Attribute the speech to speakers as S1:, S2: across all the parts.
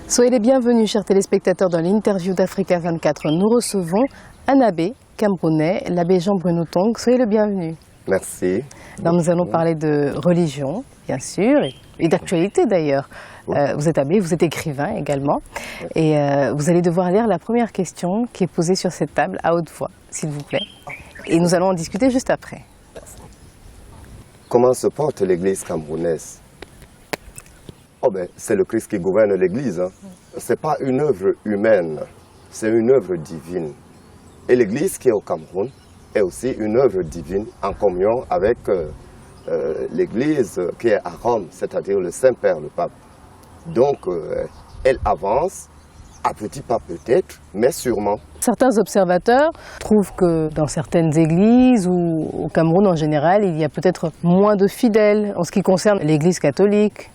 S1: Soyez les bienvenus, chers téléspectateurs, dans l'interview d'Africa 24. Nous recevons un abbé camerounais, l'abbé Jean-Bruno Tong. Soyez le bienvenu.
S2: Merci.
S1: Alors, nous allons parler de religion, bien sûr, et d'actualité d'ailleurs. Vous êtes abbé, vous êtes écrivain également. Et vous allez devoir lire la première question qui est posée sur cette table à haute voix, s'il vous plaît. Et nous allons en discuter juste après.
S2: Comment se porte l'Église camerounaise? Oh ben, c'est le Christ qui gouverne l'Église. Hein. Ce n'est pas une œuvre humaine, c'est une œuvre divine. Et l'Église qui est au Cameroun est aussi une œuvre divine en communion avec l'Église qui est à Rome, c'est-à-dire le Saint-Père, le Pape. Donc, elle avance, à petits pas peut-être, mais sûrement.
S1: Certains observateurs trouvent que dans certaines églises ou au Cameroun en général, il y a peut-être moins de fidèles en ce qui concerne l'Église catholique.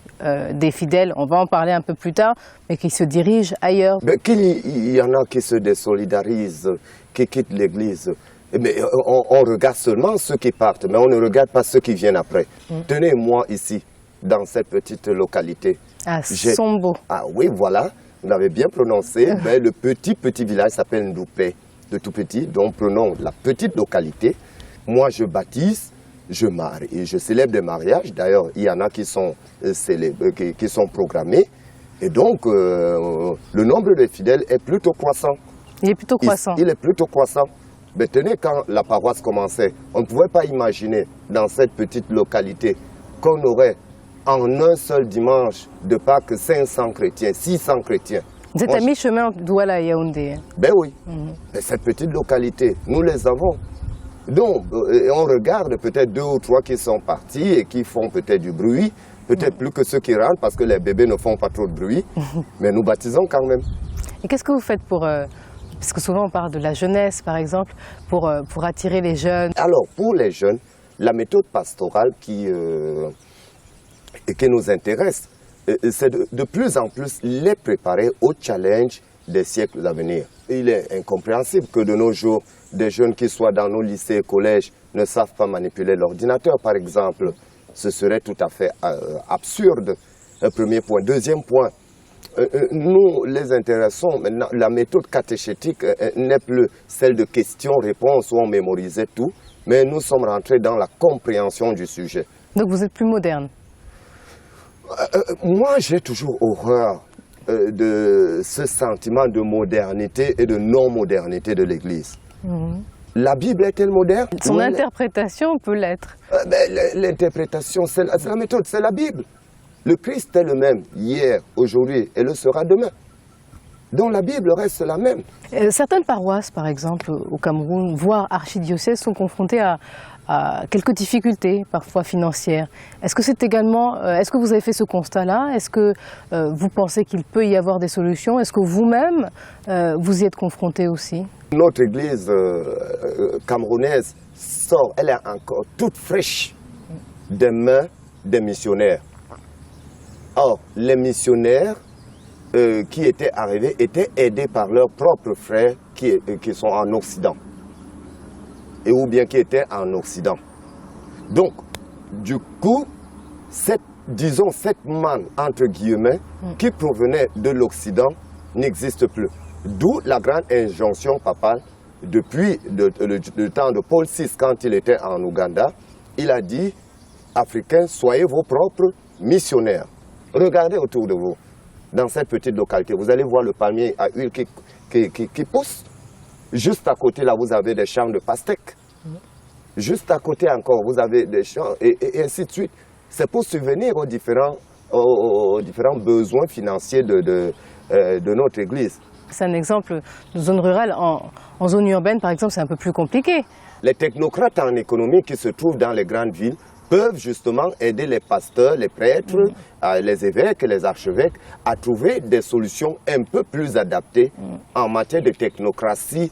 S1: Des fidèles, on va en parler un peu plus tard, mais qui se dirigent ailleurs.
S2: Mais qu'il y en a qui se désolidarisent, qui quittent l'Église. Mais on regarde seulement ceux qui partent, mais on ne regarde pas ceux qui viennent après. Tenez-moi ici, dans cette petite localité.
S1: À Sombo.
S2: Ah oui, voilà, vous l'avez bien prononcé. Mais le petit village s'appelle Ndoupé, le tout petit, donc prenons la petite localité. Moi, je baptise. Je marie et je célèbre des mariages. D'ailleurs, il y en a qui sont programmés. Et donc, le nombre de fidèles est plutôt croissant.
S1: Il est plutôt croissant.
S2: Il est plutôt croissant. Mais tenez, quand la paroisse commençait, on ne pouvait pas imaginer dans cette petite localité qu'on aurait en un seul dimanche de Pâques 500 chrétiens, 600 chrétiens.
S1: Vous êtes à mi-chemin Douala et Yaoundé.
S2: Ben oui. Mais cette petite localité, nous les avons. Donc, on regarde peut-être 2 ou 3 qui sont partis et qui font peut-être du bruit, peut-être plus que ceux qui rentrent parce que les bébés ne font pas trop de bruit, mais nous baptisons quand même.
S1: Et qu'est-ce que vous faites pour, parce que souvent on parle de la jeunesse par exemple, pour attirer les jeunes?
S2: Alors, pour les jeunes, la méthode pastorale qui nous intéresse, c'est de plus en plus les préparer au challenge des siècles à venir. Il est incompréhensible que de nos jours, des jeunes qui soient dans nos lycées et collèges ne savent pas manipuler l'ordinateur, par exemple. Ce serait tout à fait absurde. Un premier point. Deuxième point, nous les intéressons. Maintenant, la méthode catéchétique n'est plus celle de questions-réponses où on mémorisait tout, mais nous sommes rentrés dans la compréhension du sujet.
S1: Donc vous êtes plus moderne?
S2: Moi, j'ai toujours horreur de ce sentiment de modernité et de non-modernité de l'Église. La Bible est-elle moderne?
S1: Son interprétation peut l'être.
S2: L'interprétation, c'est la méthode, c'est la Bible. Le Christ est le même hier, aujourd'hui et le sera demain. Donc la Bible reste la même.
S1: Certaines paroisses, par exemple, au Cameroun, voire archidiocèses, sont confrontées à quelques difficultés, parfois financières. Est-ce que c'est également, est-ce que vous avez fait ce constat-là? Est-ce que vous pensez qu'il peut y avoir des solutions? Est-ce que vous-même, vous y êtes confronté aussi?
S2: Notre église camerounaise sort, elle est encore toute fraîche des mains des missionnaires. Or, les missionnaires qui étaient arrivés étaient aidés par leurs propres frères qui sont en Occident. Et ou bien qui étaient en Occident. Donc, du coup, cette manne, entre guillemets, qui provenait de l'Occident, n'existe plus. D'où la grande injonction papale, depuis le temps de Paul VI, quand il était en Ouganda, il a dit, Africains, soyez vos propres missionnaires. Regardez autour de vous, dans cette petite localité, vous allez voir le palmier à huile qui pousse. Juste à côté, là, vous avez des champs de pastèques. Juste à côté encore, vous avez des champs et ainsi de suite. C'est pour subvenir aux différents besoins financiers de notre Église.
S1: C'est un exemple de zone rurale. En zone urbaine, par exemple, c'est un peu plus compliqué.
S2: Les technocrates en économie qui se trouvent dans les grandes villes peuvent justement aider les pasteurs, les prêtres, les évêques, les archevêques à trouver des solutions un peu plus adaptées en matière de technocratie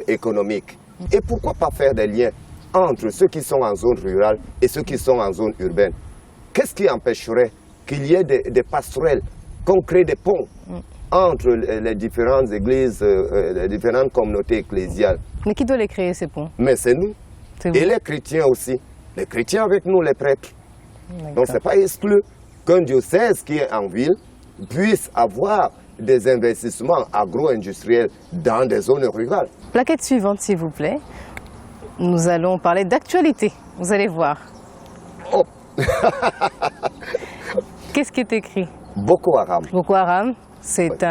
S2: économique. Et pourquoi pas faire des liens entre ceux qui sont en zone rurale et ceux qui sont en zone urbaine? Qu'est-ce qui empêcherait qu'il y ait des passerelles, qu'on crée des ponts entre les différentes églises, les différentes communautés ecclésiales?
S1: Mais qui doit les créer, ces ponts?
S2: Mais c'est nous. Et les chrétiens aussi. Les chrétiens avec nous, les prêtres. Donc ce n'est pas exclu qu'un diocèse qui est en ville puisse avoir des investissements agro-industriels dans des zones rurales.
S1: Plaquette suivante, s'il vous plaît. Nous allons parler d'actualité, vous allez voir.
S2: Oh.
S1: Qu'est-ce qui est écrit?
S2: Boko Haram.
S1: Boko Haram, c'est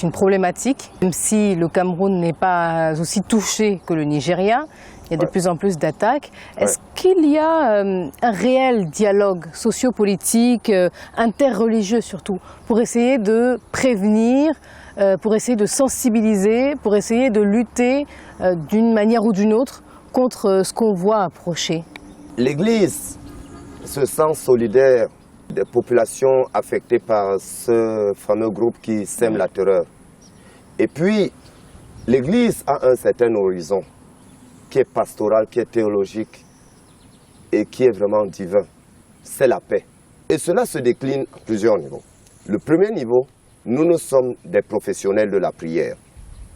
S1: une problématique. Même si le Cameroun n'est pas aussi touché que le Nigeria, il y a de plus en plus d'attaques. Est-ce qu'il y a un réel dialogue sociopolitique, interreligieux surtout, pour essayer de prévenir, pour essayer de sensibiliser, pour essayer de lutter d'une manière ou d'une autre contre ce qu'on voit approcher?
S2: L'Église se sent solidaire des populations affectées par ce fameux groupe qui sème la terreur. Et puis, l'Église a un certain horizon qui est pastoral, qui est théologique et qui est vraiment divin. C'est la paix. Et cela se décline à plusieurs niveaux. Le premier niveau, nous sommes des professionnels de la prière.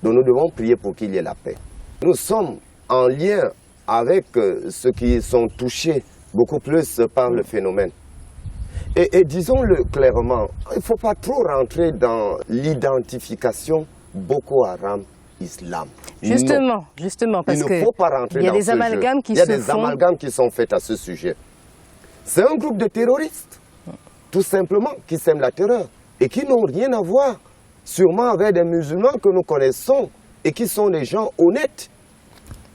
S2: Donc nous devons prier pour qu'il y ait la paix. Nous sommes en lien avec ceux qui sont touchés beaucoup plus par le phénomène. Et disons-le clairement, il ne faut pas trop rentrer dans l'identification Boko Haram Islam.
S1: Justement, parce qu'il y a des amalgames qui se font.
S2: Il y a des amalgames qui sont faits à ce sujet. C'est un groupe de terroristes, tout simplement, qui sèment la terreur et qui n'ont rien à voir, sûrement avec des musulmans que nous connaissons et qui sont des gens honnêtes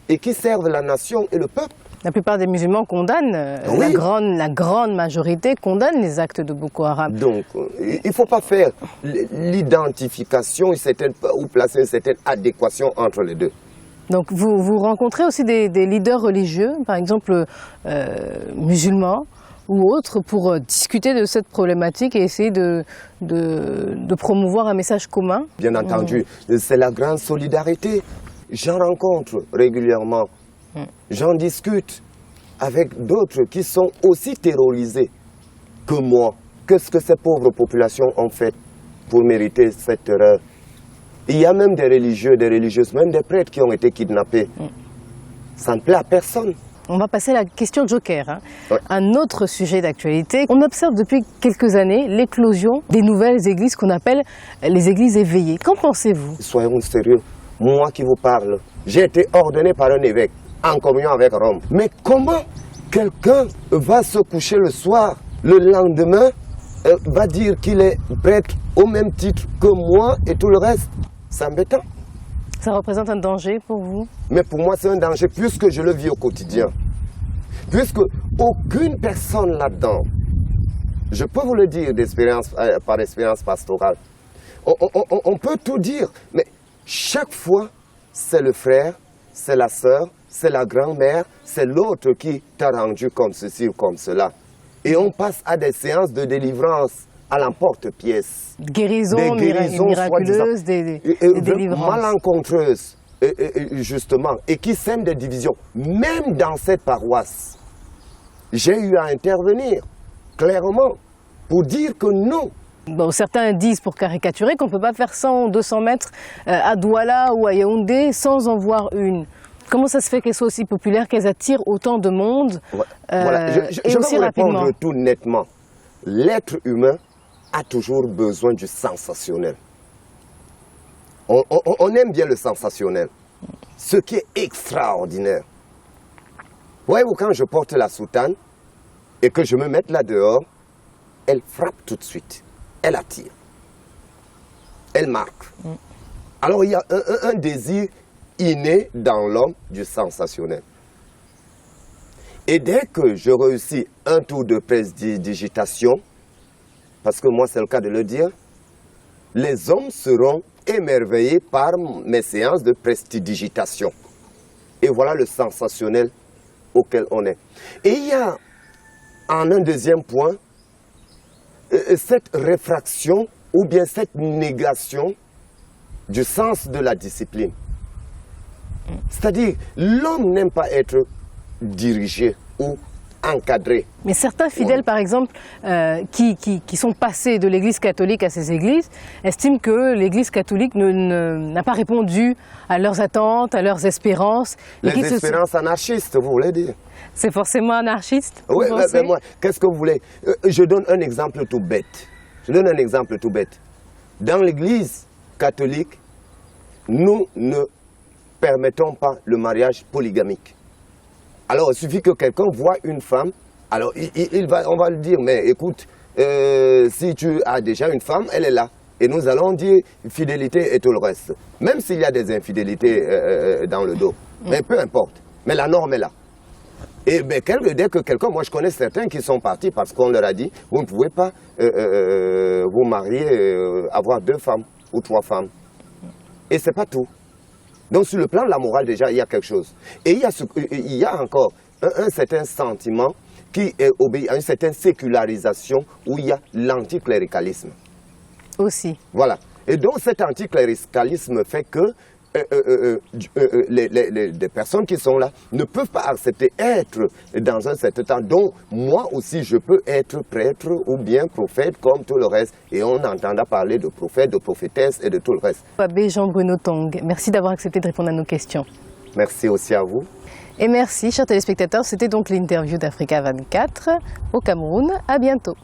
S2: et qui servent la nation et le peuple.
S1: La plupart des musulmans condamnent, la grande majorité condamne les actes de Boko Haram.
S2: Donc, il ne faut pas faire l'identification ou placer une certaine adéquation entre les deux.
S1: Donc, vous rencontrez aussi des leaders religieux, par exemple musulmans ou autres, pour discuter de cette problématique et essayer de promouvoir un message commun?
S2: Bien entendu, c'est la grande solidarité. J'en rencontre régulièrement. J'en discute avec d'autres qui sont aussi terrorisés que moi. Qu'est-ce que ces pauvres populations ont fait pour mériter cette terreur? Il y a même des religieux, des religieuses, même des prêtres qui ont été kidnappés. Ça ne plaît à personne.
S1: On va passer à la question joker. Un autre sujet d'actualité. On observe depuis quelques années l'éclosion des nouvelles églises qu'on appelle les églises éveillées. Qu'en pensez-vous?
S2: Soyons sérieux. Moi qui vous parle, j'ai été ordonné par un évêque en communion avec Rome. Mais comment quelqu'un va se coucher le soir, le lendemain, va dire qu'il est prêtre au même titre que moi et tout le reste? C'est embêtant.
S1: Ça représente un danger pour vous?
S2: Mais pour moi, c'est un danger puisque je le vis au quotidien. Puisque aucune personne là-dedans, je peux vous le dire par expérience pastorale, on peut tout dire, mais chaque fois, c'est le frère, c'est la sœur, c'est la grand-mère, c'est l'autre qui t'a rendu comme ceci ou comme cela. Et on passe à des séances de délivrance à l'emporte-pièce.
S1: Guérisons miraculeuses, des délivrances.
S2: Malencontreuses, justement, et qui sèment des divisions. Même dans cette paroisse, j'ai eu à intervenir clairement pour dire que non.
S1: Bon, certains disent, pour caricaturer, qu'on ne peut pas faire 100 ou 200 mètres à Douala ou à Yaoundé sans en voir une. Comment ça se fait qu'elles soient aussi populaires, qu'elles attirent autant de monde
S2: voilà. Je vais vous répondre tout nettement. L'être humain a toujours besoin du sensationnel. On aime bien le sensationnel, ce qui est extraordinaire. Voyez-vous, quand je porte la soutane et que je me mette là dehors, elle frappe tout de suite. Elle attire. Elle marque. Alors il y a un désir inné dans l'homme du sensationnel. Et dès que je réussis un tour de prestidigitation, parce que moi c'est le cas de le dire, les hommes seront émerveillés par mes séances de prestidigitation. Et voilà le sensationnel auquel on est. Et il y a, en un deuxième point, cette réfraction ou bien cette négation du sens de la discipline. C'est-à-dire, l'homme n'aime pas être dirigé ou encadré.
S1: Mais certains fidèles, par exemple, qui sont passés de l'Église catholique à ces églises, estiment que l'Église catholique n'a pas répondu à leurs attentes, à leurs espérances.
S2: Les espérances anarchistes, vous voulez dire?
S1: C'est forcément anarchiste?
S2: Oui, mais moi, qu'est-ce que vous voulez? Je donne un exemple tout bête. Dans l'Église catholique, nous ne permettons pas le mariage polygamique. Alors, il suffit que quelqu'un voit une femme, alors on va lui dire, mais écoute, si tu as déjà une femme, elle est là. Et nous allons dire fidélité et tout le reste. Même s'il y a des infidélités dans le dos. Mais peu importe. Mais la norme est là. Et dès que quelqu'un, moi je connais certains qui sont partis parce qu'on leur a dit, vous ne pouvez pas vous marier, avoir 2 femmes ou 3 femmes. Et c'est pas tout. Donc sur le plan de la morale déjà, il y a quelque chose. Et il y a encore un certain sentiment qui obéit à une certaine sécularisation où il y a l'anticléricalisme.
S1: Aussi.
S2: Voilà. Et donc cet anticléricalisme fait que les personnes qui sont là ne peuvent pas accepter être dans un certain temps. Donc moi aussi je peux être prêtre ou bien prophète comme tout le reste. Et on entendra parler de prophète, de prophétesse et de tout le reste.
S1: Abbé Jean-Bruno Tong, merci d'avoir accepté de répondre à nos questions.
S2: Merci aussi à vous.
S1: Et merci chers téléspectateurs, c'était donc l'interview d'Africa 24 au Cameroun. À bientôt.